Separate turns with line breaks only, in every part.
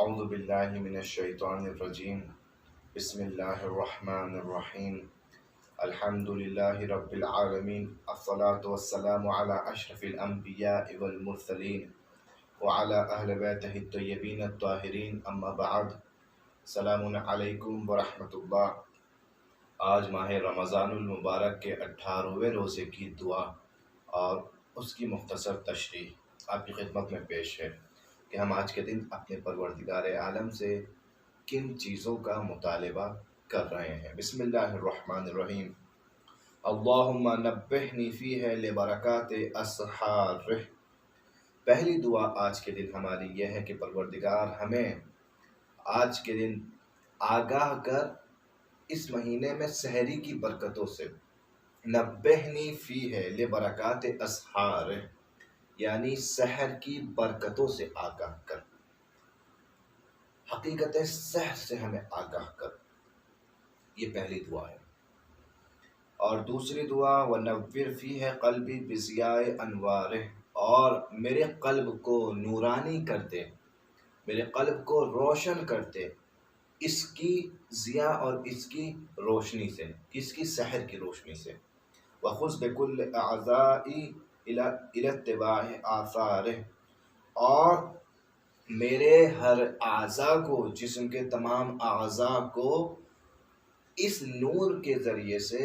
اعوذ باللہ من الشیطان الرجیم بسم اللہ الرحمن الرحیم الحمد للہ رب العالمین الصلاة والسلام علی اشرف الانبیاء والمرسلین وعلی اہل بیتہ الطیبین الطاہرین اما بعد السلام علیکم ورحمۃ اللہ۔ آج ماہ رمضان المبارک کے 18ویں روزے کی دعا اور اس کی مختصر تشریح آپ کی خدمت میں پیش ہے کہ ہم آج کے دن اپنے پروردگار عالم سے کن چیزوں کا مطالبہ کر رہے ہیں۔ بسم اللہ الرحمن الرحیم۔ اللہم نبہنی فیہ لبرکات اسحارہ۔ پہلی دعا آج کے دن ہماری یہ ہے کہ پروردگار ہمیں آج کے دن آگاہ کر اس مہینے میں سحری کی برکتوں سے۔ نبہنی فیہ لبرکات اسحارہ یعنی سحر کی برکتوں سے آگاہ کر، حقیقت سحر سے ہمیں آگاہ کر، یہ پہلی دعا ہے۔ اور دوسری دعا وَنَوِّرْ فِيهَا قَلْبِي بِضِيَاءِ أَنْوَارِهِ، اور میرے قلب کو نورانی کر دے، میرے قلب کو روشن کر دے اس کی ضیاء اور اس کی روشنی سے، اس کی سحر کی روشنی سے۔ وَخُذْ بِكُلِّ أَعْضَائِي إِلَى اتِّبَاعِ آثَارِهِ، اور میرے ہر اعضاء کو، جسم کے تمام اعضاء کو اس نور کے ذریعے سے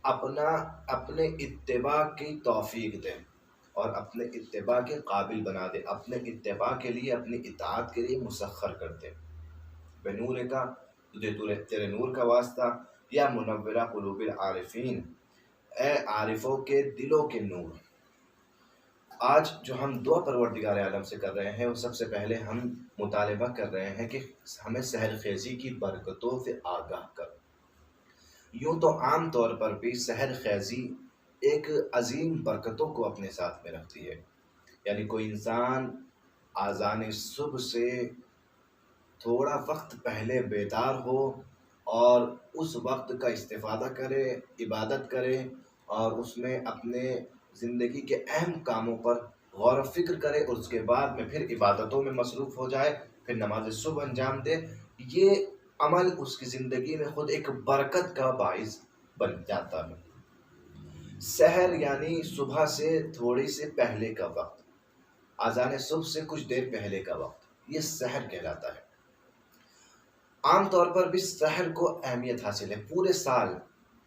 اپنے اتباع کی توفیق دے اور اپنے اتباع کے قابل بنا دے، اپنے اتباع کے لیے، اپنی اطاعت کے لیے مسخر کر دے۔ بنور کا تیرے نور کا واسطہ، یا منورہ قلوب العارفین، اے عارفوں کے دلوں کے نور۔ آج جو ہم دعا پروردگار عالم سے کر رہے ہیں وہ سب سے پہلے ہم مطالبہ کر رہے ہیں کہ ہمیں سحر خیزی کی برکتوں سے آگاہ کر۔ یوں تو عام طور پر بھی سحر خیزی ایک عظیم برکتوں کو اپنے ساتھ میں رکھتی ہے، یعنی کوئی انسان آذان صبح سے تھوڑا وقت پہلے بیدار ہو اور اس وقت کا استفادہ کرے، عبادت کرے اور اس میں اپنے زندگی کے اہم کاموں پر غور و فکر کرے اور اس کے بعد میں پھر عبادتوں میں مصروف ہو جائے، پھر نماز صبح انجام دے، یہ عمل اس کی زندگی میں خود ایک برکت کا باعث بن جاتا ہے۔ سحر یعنی صبح سے تھوڑی سے پہلے کا وقت، اذان صبح سے کچھ دیر پہلے کا وقت، یہ سحر کہلاتا ہے۔ عام طور پر بھی سحر کو اہمیت حاصل ہے، پورے سال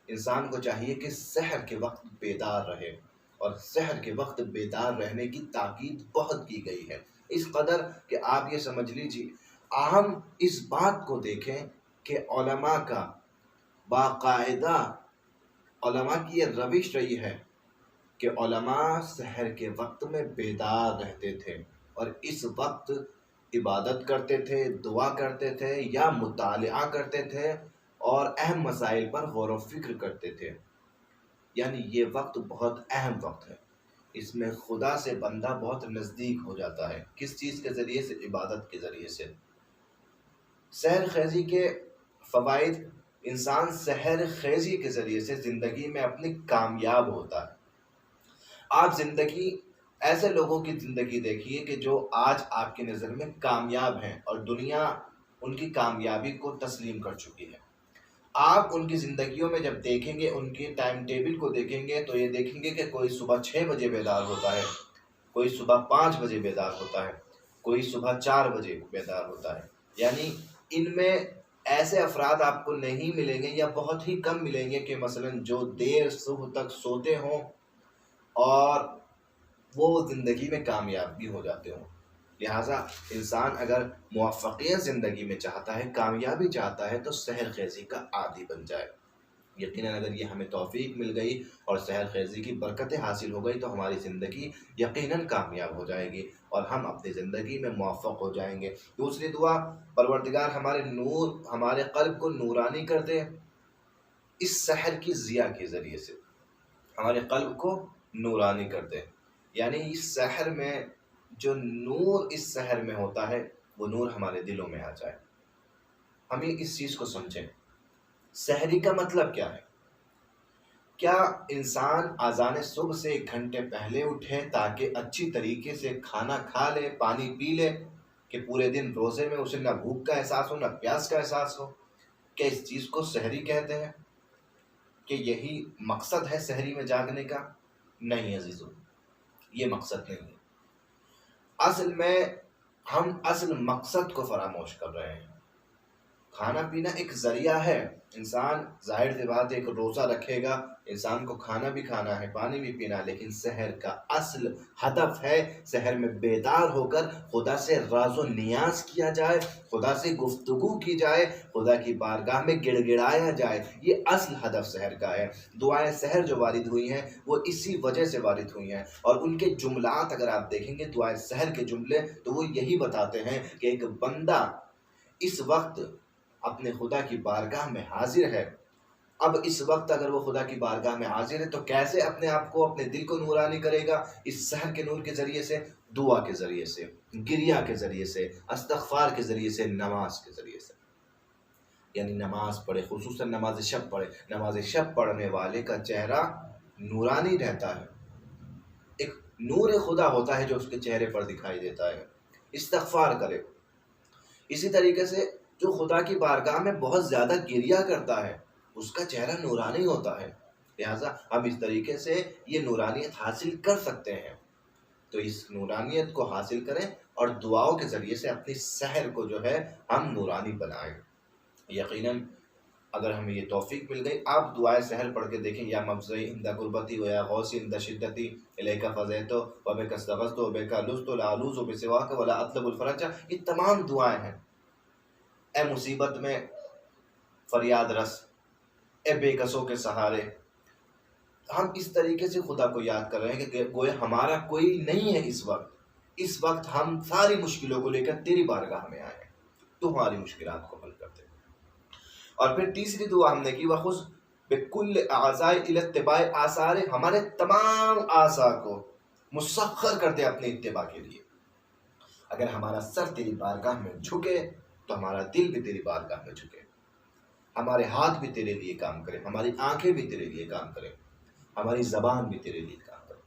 انسان کو چاہیے کہ سحر کے وقت بیدار رہے، اور سحر کے وقت بیدار رہنے کی تاکید بہت کی گئی ہے، اس قدر کہ آپ یہ سمجھ لیجیے، ہم اس بات کو دیکھیں کہ علماء کا باقاعدہ، علماء کی یہ روش رہی ہے کہ علماء سحر کے وقت میں بیدار رہتے تھے اور اس وقت عبادت کرتے تھے، دعا کرتے تھے یا مطالعہ کرتے تھے اور اہم مسائل پر غور و فکر کرتے تھے۔ یعنی یہ وقت بہت اہم وقت ہے، اس میں خدا سے بندہ بہت نزدیک ہو جاتا ہے۔ کس چیز کے ذریعے سے؟ عبادت کے ذریعے سے۔ سحر خیزی کے فوائد: انسان سحر خیزی کے ذریعے سے زندگی میں اپنی کامیاب ہوتا ہے۔ آپ زندگی ایسے لوگوں کی زندگی دیکھیے کہ جو آج آپ کی نظر میں کامیاب ہیں اور دنیا ان کی کامیابی کو تسلیم کر چکی ہے۔ آپ ان کی زندگیوں میں جب دیکھیں گے، ان کے ٹائم ٹیبل کو دیکھیں گے تو یہ دیکھیں گے کہ کوئی صبح 6 بجے بیدار ہوتا ہے، کوئی صبح 5 بجے بیدار ہوتا ہے، کوئی صبح 4 بجے بیدار ہوتا ہے۔ یعنی ان میں ایسے افراد آپ کو نہیں ملیں گے یا بہت ہی کم ملیں گے کہ مثلاً جو دیر صبح تک سوتے ہوں اور وہ زندگی میں کامیاب بھی ہو جاتے ہوں۔ لہٰذا انسان اگر موفقیت زندگی میں چاہتا ہے، کامیابی چاہتا ہے، تو سحر خیزی کا عادی بن جائے۔ یقیناً اگر یہ ہمیں توفیق مل گئی اور سحر خیزی کی برکتیں حاصل ہو گئی تو ہماری زندگی یقیناً کامیاب ہو جائے گی اور ہم اپنی زندگی میں موفق ہو جائیں گے۔ دوسری دعا، پروردگار ہمارے قلب کو نورانی کر دے اس سحر کی ضیاء کے ذریعے سے، ہمارے قلب کو نورانی کر دے، یعنی اس سحر میں جو نور اس سحر میں ہوتا ہے وہ نور ہمارے دلوں میں آ جائے۔ ہمیں اس چیز کو سمجھیں۔ سحری کا مطلب کیا ہے؟ کیا انسان اذان صبح سے 1 گھنٹے پہلے اٹھے تاکہ اچھی طریقے سے کھانا کھا لے، پانی پی لے کہ پورے دن روزے میں اسے نہ بھوک کا احساس ہو نہ پیاس کا احساس ہو. کیا اس چیز کو سحری کہتے ہیں؟ کہ یہی مقصد ہے سحری میں جاگنے کا؟ نہیں عزیزو، یہ مقصد نہیں ہے. اصل میں ہم اصل مقصد کو فراموش کر رہے ہیں. کھانا پینا ایک ذریعہ ہے. انسان ظاہر سی بات ہے ایک روزہ رکھے گا، انسان کو کھانا بھی کھانا ہے، پانی بھی پینا ہے، لیکن سحر کا اصل ہدف ہے سحر میں بیدار ہو کر خدا سے راز و نیاز کیا جائے، خدا سے گفتگو کی جائے، خدا کی بارگاہ میں گڑ گڑایا جائے. یہ اصل ہدف سحر کا ہے. دعائیں سحر جو وارد ہوئی ہیں وہ اسی وجہ سے وارد ہوئی ہیں، اور ان کے جملات اگر آپ دیکھیں گے دعائیں سحر کے جملے تو وہ یہی بتاتے ہیں کہ ایک بندہ اس وقت اپنے خدا کی بارگاہ میں حاضر ہے. اب اس وقت اگر وہ خدا کی بارگاہ میں حاضر ہے تو کیسے اپنے آپ کو، اپنے دل کو نورانی کرے گا؟ اس سحر کے نور کے ذریعے سے، دعا کے ذریعے سے، گریہ کے ذریعے سے، استغفار کے ذریعے سے، نماز کے ذریعے سے. یعنی نماز پڑھے، خصوصاً نماز شب پڑھے. نماز شب پڑھنے والے کا چہرہ نورانی رہتا ہے، ایک نور خدا ہوتا ہے جو اس کے چہرے پر دکھائی دیتا ہے. استغفار کرے. اسی طریقے سے جو خدا کی بارگاہ میں بہت زیادہ گریہ کرتا ہے اس کا چہرہ نورانی ہوتا ہے. لہٰذا ہم اس طریقے سے یہ نورانیت حاصل کر سکتے ہیں. تو اس نورانیت کو حاصل کریں اور دعاؤں کے ذریعے سے اپنی سحر کو جو ہے ہم نورانی بنائیں. یقیناً اگر ہمیں یہ توفیق مل گئی، آپ دعائیں سحر پڑھ کے دیکھیں. یا مفزعی عند غربتی و یا غوثی عند شدتی الیک فزعت و بک استغثت و بک لجت لا الوذ بسواک ولا اطلب الفرج. یہ تمام دعائیں ہیں. اے مصیبت میں فریاد رس، اے بے کسوں کے سہارے. ہم اس طریقے سے خدا کو یاد کر رہے ہیں کہ گویا ہمارا کوئی نہیں ہے اس وقت. اس وقت ہم ساری مشکلوں کو لے کر تیری بارگاہ میں آئے ہیں، تو ہماری مشکلات کو حل کر دے. اور پھر تیسری دعا ہم نے کی وَخُذْ بِكُلِّ أَعْضَاءِ إِلَى اتِّبَاعِ آثَارِ. ہمارے تمام اعضاء کو مسخر کر دے اپنے اتباع کے لیے. اگر ہمارا سر تیری بارگاہ میں جھکے تو ہمارا دل بھی تیری بارگاہ میں جھکے، ہمارے ہاتھ بھی تیرے لیے کام کرے، ہماری آنکھیں بھی تیرے لیے کام کریں، ہماری زبان بھی تیرے لیے کام کرے.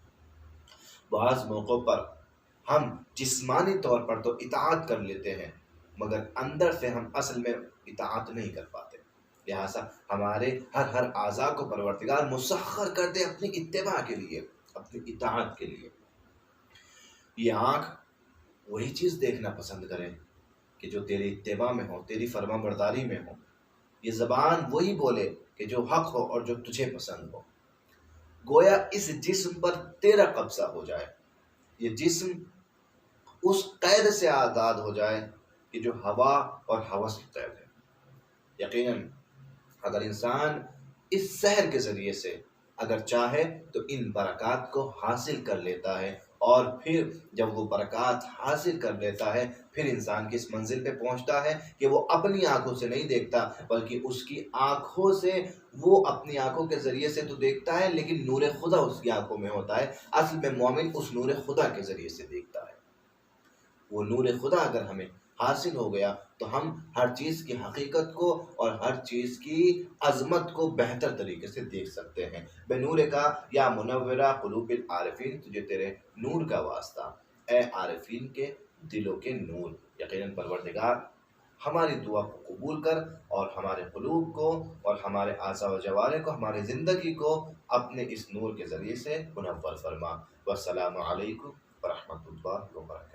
بعض موقعوں پر ہم جسمانی طور پر تو اطاعت کر لیتے ہیں مگر اندر سے ہم اصل میں اطاعت نہیں کر پاتے. لہٰذا ہمارے ہر اعضاء کو پروردگار مسخر کر دے اپنی اتباع کے لیے، اپنی اطاعت کے لیے. یہ آنکھ وہی چیز دیکھنا پسند کرے کہ جو تیری اتباع میں ہو، تیری فرما برداری میں ہو. یہ زبان وہی بولے کہ جو حق ہو اور جو تجھے پسند ہو. گویا اس جسم پر تیرا قبضہ ہو جائے، یہ جسم اس قید سے آزاد ہو جائے کہ جو ہوا اور ہوس کی قید ہے. یقیناً اگر انسان اس سحر کے ذریعے سے اگر چاہے تو ان برکات کو حاصل کر لیتا ہے، اور پھر جب وہ برکات حاصل کر لیتا ہے پھر انسان کی اس منزل پہ پہنچتا ہے کہ وہ اپنی آنکھوں سے نہیں دیکھتا بلکہ اس کی آنکھوں سے، وہ اپنی آنکھوں کے ذریعے سے تو دیکھتا ہے لیکن نور خدا اس کی آنکھوں میں ہوتا ہے. اصل میں مومن اس نور خدا کے ذریعے سے دیکھتا ہے. وہ نور خدا اگر ہمیں حاصل ہو گیا تو ہم ہر چیز کی حقیقت کو اور ہر چیز کی عظمت کو بہتر طریقے سے دیکھ سکتے ہیں. بے نور کا یا منورہ قلوب العارفین، تجھے تیرے نور کا واسطہ اے عارفین کے دلوں کے نور. یقیناً پروردگار ہماری دعا کو قبول کر اور ہمارے قلوب کو اور ہمارے اعضاء و جوارح کو، ہماری زندگی کو اپنے اس نور کے ذریعے سے منور فرما. والسلام علیکم ورحمۃ اللہ وبرکاتہ.